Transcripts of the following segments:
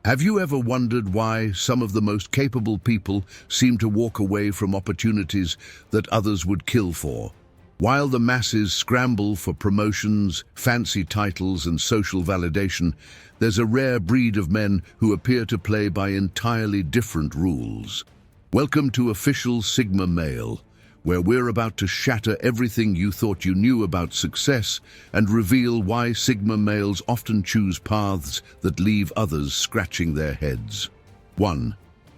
Have you ever wondered why some of the most capable people seem to walk away from opportunities that others would kill for? While the masses scramble for promotions, fancy titles, and social validation, there's a rare breed of men who appear to play by entirely different rules. Welcome to Official Sigma Male, where we're about to shatter everything you thought you knew about success and reveal why Sigma males often choose paths that leave others scratching their heads. 1.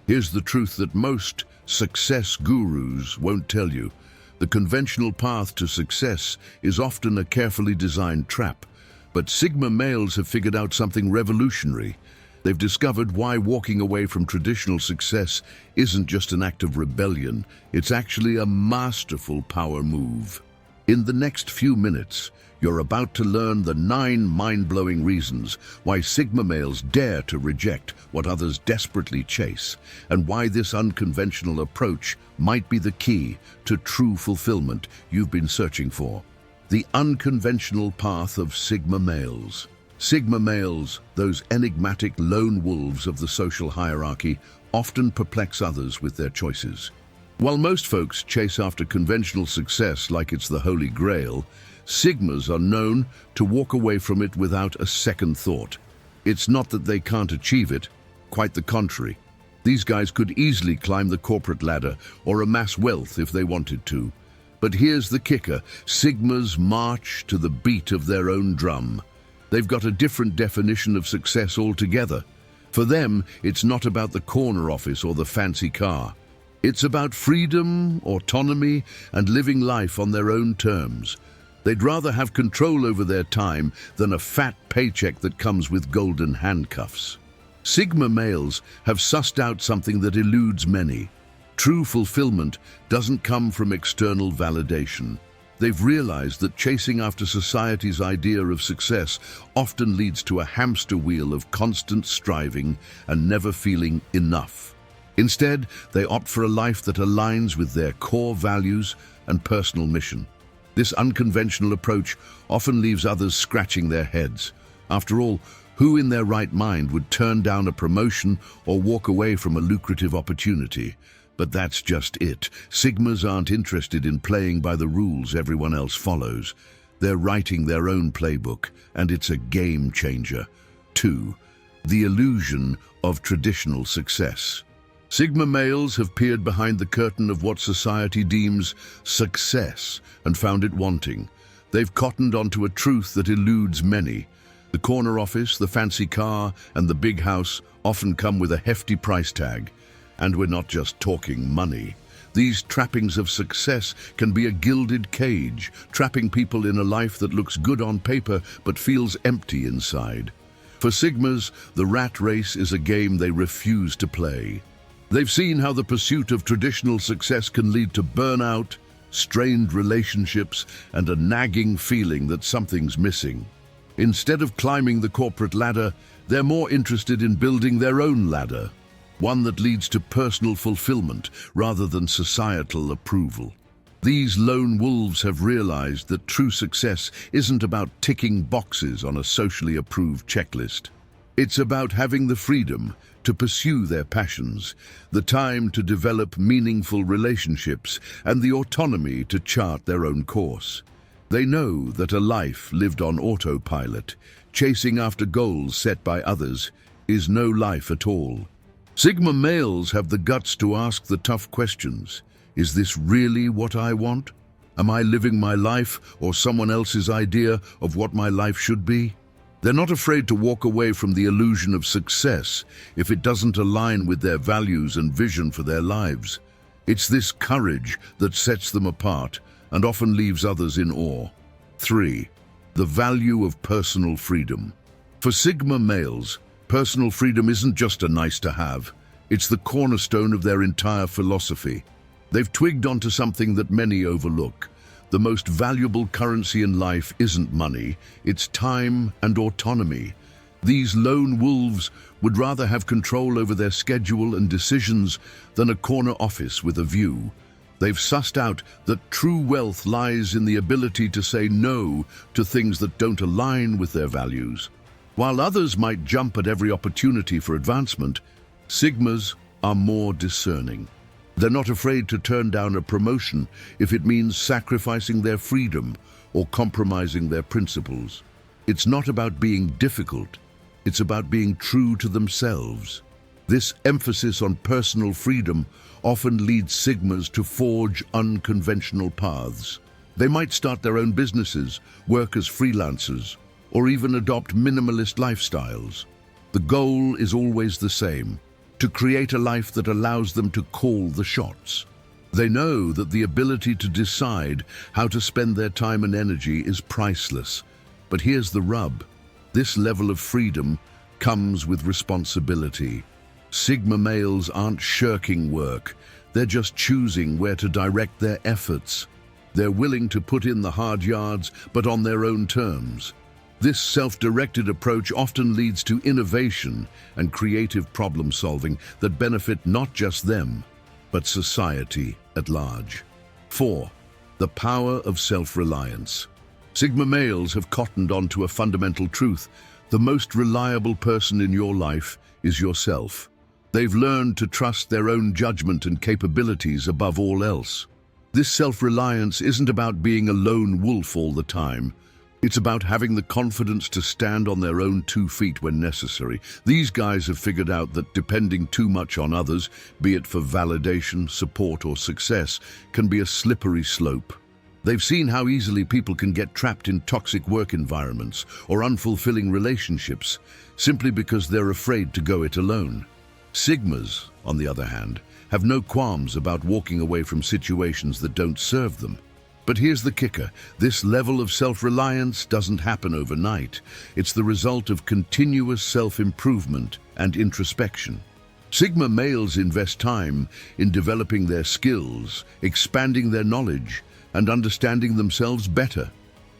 Here's the truth that most success gurus won't tell you. The conventional path to success is often a carefully designed trap, but Sigma males have figured out something revolutionary. They've discovered why walking away from traditional success isn't just an act of rebellion, it's actually a masterful power move. In the next few minutes, you're about to learn the 9 mind-blowing reasons why Sigma males dare to reject what others desperately chase, and why this unconventional approach might be the key to true fulfillment you've been searching for. The unconventional path of Sigma males. Sigma males, those enigmatic lone wolves of the social hierarchy, often perplex others with their choices. While most folks chase after conventional success like it's the Holy Grail, Sigmas are known to walk away from it without a second thought. It's not that they can't achieve it, quite the contrary. These guys could easily climb the corporate ladder or amass wealth if they wanted to. But here's the kicker: Sigmas march to the beat of their own drum. They've got a different definition of success altogether. For them, it's not about the corner office or the fancy car. It's about freedom, autonomy, and living life on their own terms. They'd rather have control over their time than a fat paycheck that comes with golden handcuffs. Sigma males have sussed out something that eludes many. True fulfillment doesn't come from external validation. They've realized that chasing after society's idea of success often leads to a hamster wheel of constant striving and never feeling enough. Instead, they opt for a life that aligns with their core values and personal mission. This unconventional approach often leaves others scratching their heads. After all, who in their right mind would turn down a promotion or walk away from a lucrative opportunity? But that's just it. Sigmas aren't interested in playing by the rules everyone else follows. They're writing their own playbook, and it's a game changer. 2. The illusion of traditional success. Sigma males have peered behind the curtain of what society deems success and found it wanting. They've cottoned onto a truth that eludes many. The corner office, the fancy car, and the big house often come with a hefty price tag. And we're not just talking money. These trappings of success can be a gilded cage, trapping people in a life that looks good on paper but feels empty inside. For Sigmas, the rat race is a game they refuse to play. They've seen how the pursuit of traditional success can lead to burnout, strained relationships, and a nagging feeling that something's missing. Instead of climbing the corporate ladder, they're more interested in building their own ladder. One that leads to personal fulfillment rather than societal approval. These lone wolves have realized that true success isn't about ticking boxes on a socially approved checklist. It's about having the freedom to pursue their passions, the time to develop meaningful relationships, and the autonomy to chart their own course. They know that a life lived on autopilot, chasing after goals set by others, is no life at all. Sigma males have the guts to ask the tough questions. Is this really what I want? Am I living my life or someone else's idea of what my life should be? They're not afraid to walk away from the illusion of success if it doesn't align with their values and vision for their lives. It's this courage that sets them apart and often leaves others in awe. 3. The value of personal freedom. For Sigma males, personal freedom isn't just a nice to have, it's the cornerstone of their entire philosophy. They've twigged onto something that many overlook. The most valuable currency in life isn't money, it's time and autonomy. These lone wolves would rather have control over their schedule and decisions than a corner office with a view. They've sussed out that true wealth lies in the ability to say no to things that don't align with their values. While others might jump at every opportunity for advancement, Sigmas are more discerning. They're not afraid to turn down a promotion if it means sacrificing their freedom or compromising their principles. It's not about being difficult, it's about being true to themselves. This emphasis on personal freedom often leads Sigmas to forge unconventional paths. They might start their own businesses, work as freelancers, or even adopt minimalist lifestyles. The goal is always the same: to create a life that allows them to call the shots. They know that the ability to decide how to spend their time and energy is priceless. But here's the rub: this level of freedom comes with responsibility. Sigma males aren't shirking work, they're just choosing where to direct their efforts. They're willing to put in the hard yards, but on their own terms. This self-directed approach often leads to innovation and creative problem-solving that benefit not just them, but society at large. 4. The power of self-reliance. Sigma males have cottoned onto a fundamental truth: the most reliable person in your life is yourself. They've learned to trust their own judgment and capabilities above all else. This self-reliance isn't about being a lone wolf all the time. It's about having the confidence to stand on their own 2 feet when necessary. These guys have figured out that depending too much on others, be it for validation, support, or success, can be a slippery slope. They've seen how easily people can get trapped in toxic work environments or unfulfilling relationships simply because they're afraid to go it alone. Sigmas, on the other hand, have no qualms about walking away from situations that don't serve them. But here's the kicker: this level of self-reliance doesn't happen overnight. It's the result of continuous self-improvement and introspection. Sigma males invest time in developing their skills, expanding their knowledge, and understanding themselves better.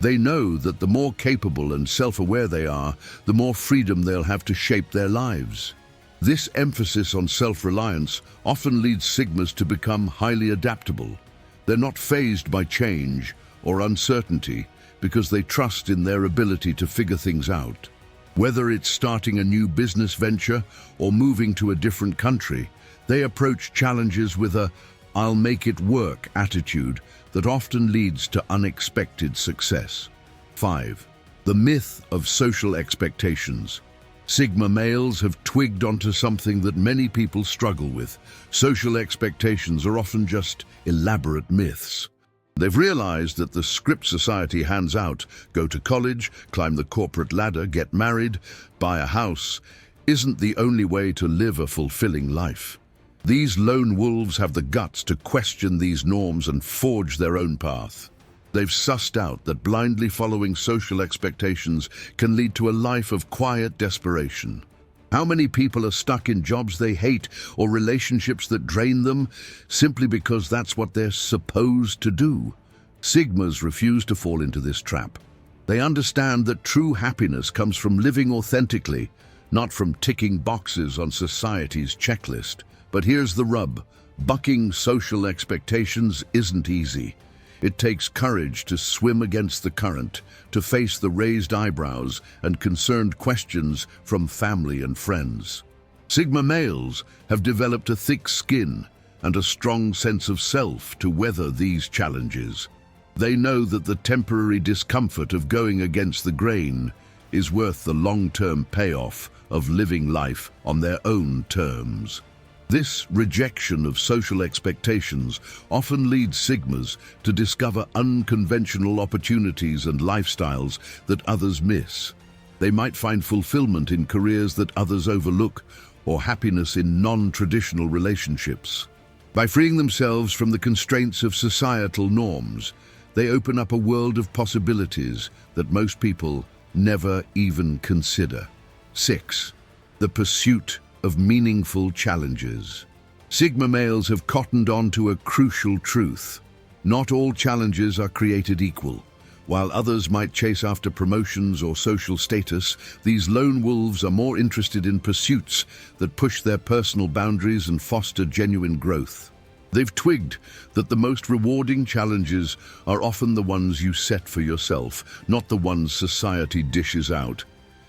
They know that the more capable and self-aware they are, the more freedom they'll have to shape their lives. This emphasis on self-reliance often leads Sigmas to become highly adaptable. They're not fazed by change or uncertainty because they trust in their ability to figure things out. Whether it's starting a new business venture or moving to a different country, they approach challenges with a "I'll make it work" attitude that often leads to unexpected success. 5. The myth of social expectations. Sigma males have twigged onto something that many people struggle with. Social expectations are often just elaborate myths. They've realized that the script society hands out, go to college, climb the corporate ladder, get married, buy a house, isn't the only way to live a fulfilling life. These lone wolves have the guts to question these norms and forge their own path. They've sussed out that blindly following social expectations can lead to a life of quiet desperation. How many people are stuck in jobs they hate or relationships that drain them simply because that's what they're supposed to do? Sigmas refuse to fall into this trap. They understand that true happiness comes from living authentically, not from ticking boxes on society's checklist. But here's the rub: bucking social expectations isn't easy. It takes courage to swim against the current, to face the raised eyebrows and concerned questions from family and friends. Sigma males have developed a thick skin and a strong sense of self to weather these challenges. They know that the temporary discomfort of going against the grain is worth the long-term payoff of living life on their own terms. This rejection of social expectations often leads Sigmas to discover unconventional opportunities and lifestyles that others miss. They might find fulfillment in careers that others overlook, or happiness in non-traditional relationships. By freeing themselves from the constraints of societal norms, they open up a world of possibilities that most people never even consider. 6. The pursuit of meaningful challenges. Sigma males have cottoned on to a crucial truth: not all challenges are created equal. While others might chase after promotions or social status, these lone wolves are more interested in pursuits that push their personal boundaries and foster genuine growth. They've twigged that the most rewarding challenges are often the ones you set for yourself, not the ones society dishes out.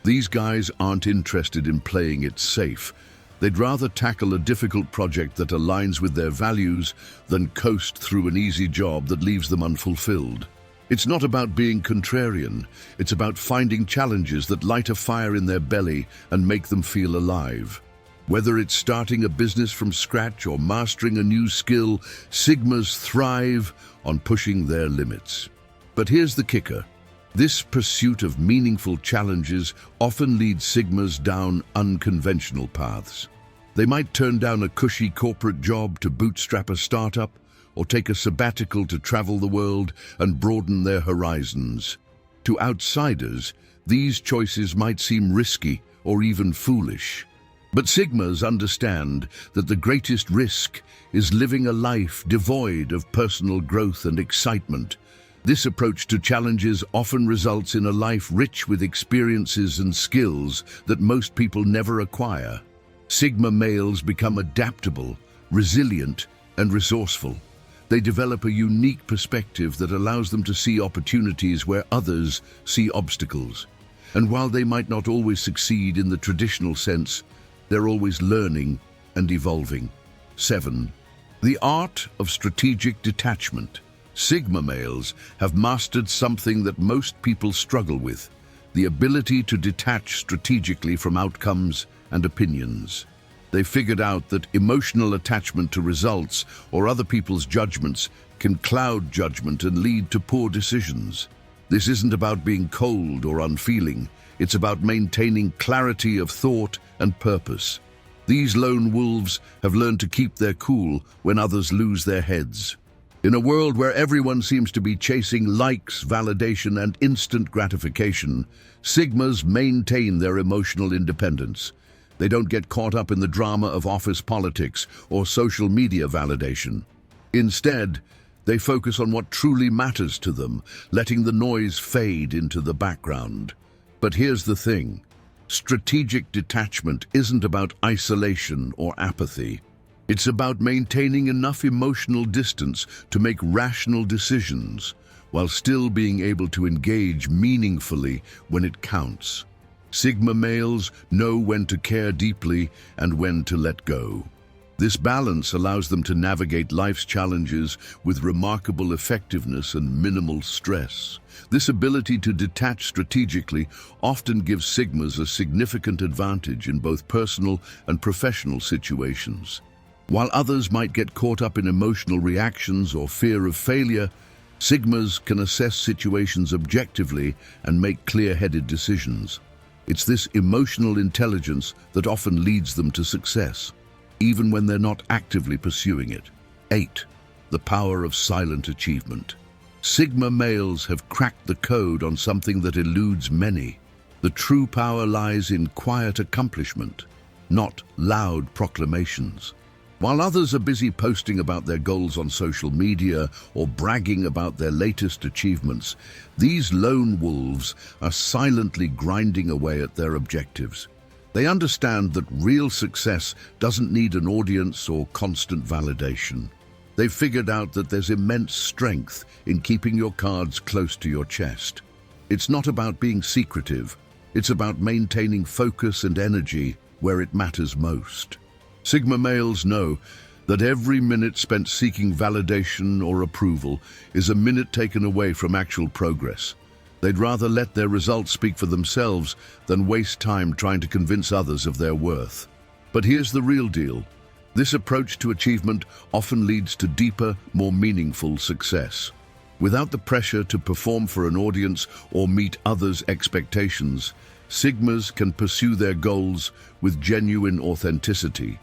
These guys aren't interested in playing it safe. They'd rather tackle a difficult project that aligns with their values than coast through an easy job that leaves them unfulfilled. It's not about being contrarian, it's about finding challenges that light a fire in their belly and make them feel alive. Whether it's starting a business from scratch or mastering a new skill, Sigmas thrive on pushing their limits. But here's the kicker. This pursuit of meaningful challenges often leads Sigmas down unconventional paths. They might turn down a cushy corporate job to bootstrap a startup, or take a sabbatical to travel the world and broaden their horizons. To outsiders, these choices might seem risky or even foolish. But Sigmas understand that the greatest risk is living a life devoid of personal growth and excitement. This approach to challenges often results in a life rich with experiences and skills that most people never acquire. Sigma males become adaptable, resilient, and resourceful. They develop a unique perspective that allows them to see opportunities where others see obstacles. And while they might not always succeed in the traditional sense, they're always learning and evolving. 7. The art of strategic detachment. Sigma males have mastered something that most people struggle with: the ability to detach strategically from outcomes and opinions. They figured out that emotional attachment to results or other people's judgments can cloud judgment and lead to poor decisions. This isn't about being cold or unfeeling. It's about maintaining clarity of thought and purpose. These lone wolves have learned to keep their cool when others lose their heads. In a world where everyone seems to be chasing likes, validation, and instant gratification, Sigmas maintain their emotional independence. They don't get caught up in the drama of office politics or social media validation. Instead, they focus on what truly matters to them, letting the noise fade into the background. But here's the thing. Strategic detachment isn't about isolation or apathy. It's about maintaining enough emotional distance to make rational decisions, while still being able to engage meaningfully when it counts. Sigma males know when to care deeply and when to let go. This balance allows them to navigate life's challenges with remarkable effectiveness and minimal stress. This ability to detach strategically often gives Sigmas a significant advantage in both personal and professional situations. While others might get caught up in emotional reactions or fear of failure, Sigmas can assess situations objectively and make clear-headed decisions. It's this emotional intelligence that often leads them to success, even when they're not actively pursuing it. 8. The power of silent achievement. Sigma males have cracked the code on something that eludes many. The true power lies in quiet accomplishment, not loud proclamations. While others are busy posting about their goals on social media or bragging about their latest achievements, these lone wolves are silently grinding away at their objectives. They understand that real success doesn't need an audience or constant validation. They've figured out that there's immense strength in keeping your cards close to your chest. It's not about being secretive. It's about maintaining focus and energy where it matters most. Sigma males know that every minute spent seeking validation or approval is a minute taken away from actual progress. They'd rather let their results speak for themselves than waste time trying to convince others of their worth. But here's the real deal. This approach to achievement often leads to deeper, more meaningful success. Without the pressure to perform for an audience or meet others' expectations, Sigmas can pursue their goals with genuine authenticity.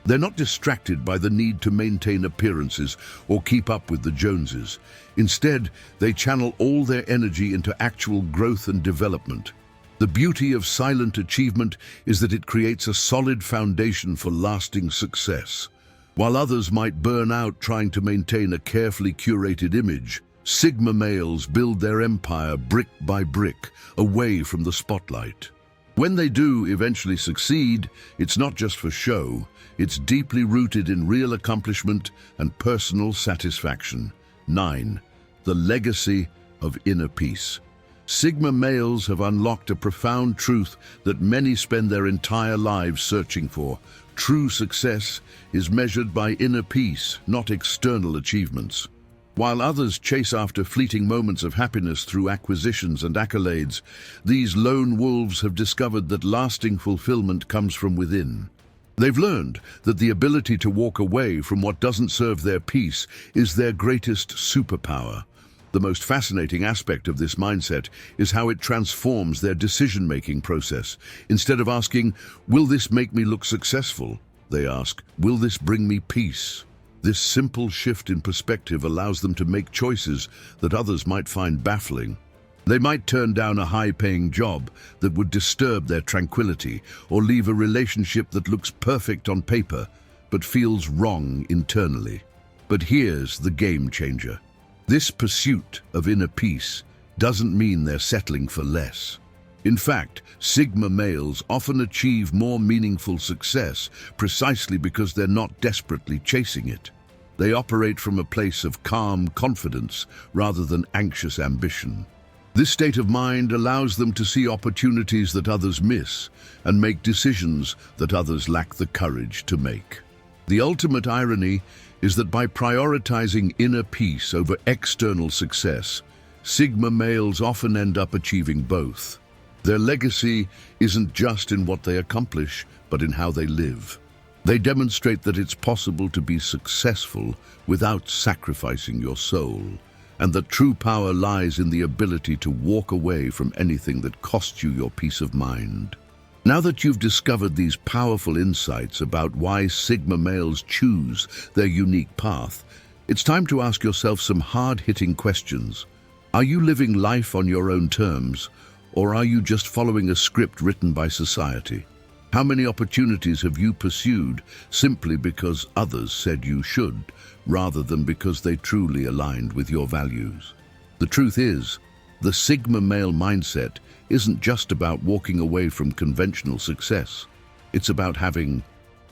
They're not distracted by the need to maintain appearances or keep up with the Joneses. Instead, they channel all their energy into actual growth and development. The beauty of silent achievement is that it creates a solid foundation for lasting success. While others might burn out trying to maintain a carefully curated image, Sigma males build their empire brick by brick, away from the spotlight. When they do eventually succeed, it's not just for show. It's deeply rooted in real accomplishment and personal satisfaction. 9. The legacy of inner peace. Sigma males have unlocked a profound truth that many spend their entire lives searching for. True success is measured by inner peace, not external achievements. While others chase after fleeting moments of happiness through acquisitions and accolades, these lone wolves have discovered that lasting fulfillment comes from within. They've learned that the ability to walk away from what doesn't serve their peace is their greatest superpower. The most fascinating aspect of this mindset is how it transforms their decision-making process. Instead of asking, "Will this make me look successful?" they ask, "Will this bring me peace?" This simple shift in perspective allows them to make choices that others might find baffling. They might turn down a high-paying job that would disturb their tranquility, or leave a relationship that looks perfect on paper but feels wrong internally. But here's the game changer. This pursuit of inner peace doesn't mean they're settling for less. In fact, Sigma males often achieve more meaningful success precisely because they're not desperately chasing it. They operate from a place of calm confidence rather than anxious ambition. This state of mind allows them to see opportunities that others miss and make decisions that others lack the courage to make. The ultimate irony is that by prioritizing inner peace over external success, Sigma males often end up achieving both. Their legacy isn't just in what they accomplish, but in how they live. They demonstrate that it's possible to be successful without sacrificing your soul, and that true power lies in the ability to walk away from anything that costs you your peace of mind. Now that you've discovered these powerful insights about why Sigma males choose their unique path, it's time to ask yourself some hard-hitting questions. Are you living life on your own terms, or are you just following a script written by society? How many opportunities have you pursued simply because others said you should, rather than because they truly aligned with your values? The truth is, the Sigma male mindset isn't just about walking away from conventional success. It's about having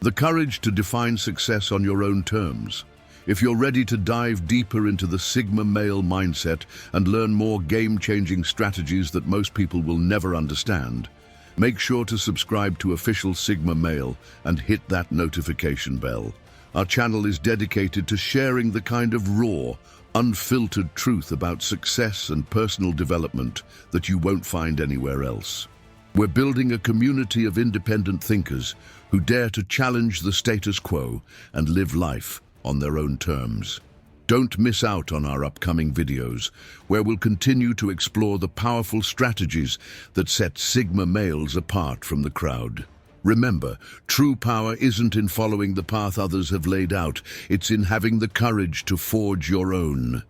the courage to define success on your own terms. If you're ready to dive deeper into the Sigma male mindset and learn more game-changing strategies that most people will never understand, make sure to subscribe to Official Sigma Male and hit that notification bell. Our channel is dedicated to sharing the kind of raw, unfiltered truth about success and personal development that you won't find anywhere else. We're building a community of independent thinkers who dare to challenge the status quo and live life on their own terms. Don't miss out on our upcoming videos, where we'll continue to explore the powerful strategies that set Sigma males apart from the crowd. Remember, true power isn't in following the path others have laid out, it's in having the courage to forge your own.